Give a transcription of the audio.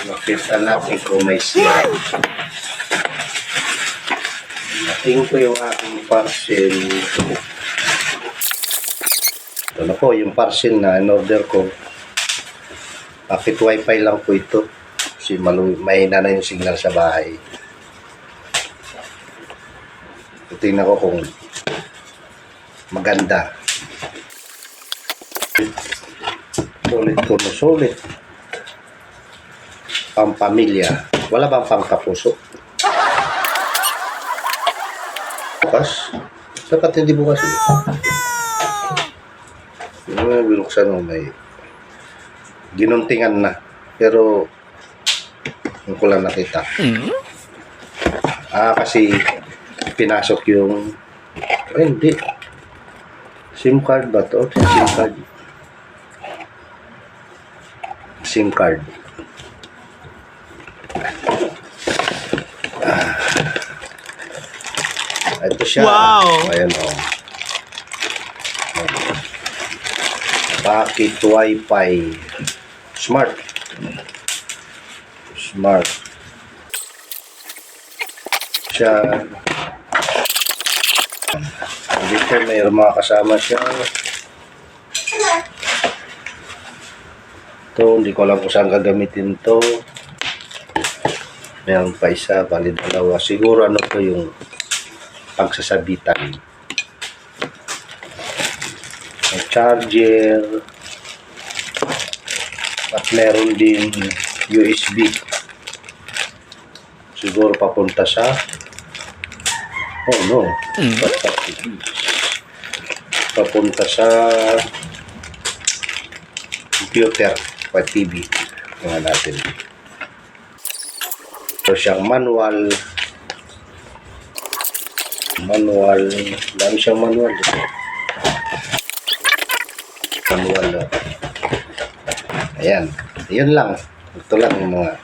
Nakita natin kung may siya. Nating ko yung aking parcel. Ito na po yung parcel na in-order ko. Bakit wifi lang po ito? Kasi mahina na yung signal sa bahay. Tingnan ko kung maganda. Sulit ko na sulit. Pampamilya. Wala bang pangkapuso? Bukas? Sakat hindi bukas. Binuksan mo may ginuntingan na. Pero yung ko lang nakita. Kasi pinasok yung hindi. SIM card ba to? SIM card. SIM card. Ito siya. Wow! Ayan o. Bakit Wi-Fi? Smart. Smart. Siya. Dito may mga kasama siya. Ito, hindi ko alam kung saan gagamitin to. Mayroon pa isa, bali dalawa. Siguro ano to yung pagsasabitan. May charger. At meron din USB. Siguro papunta sa papunta sa computer o TV. Tingnan natin. So siyang manual. Dami siyang manual. Manual. Ayan. Yun lang. Ito lang yung mga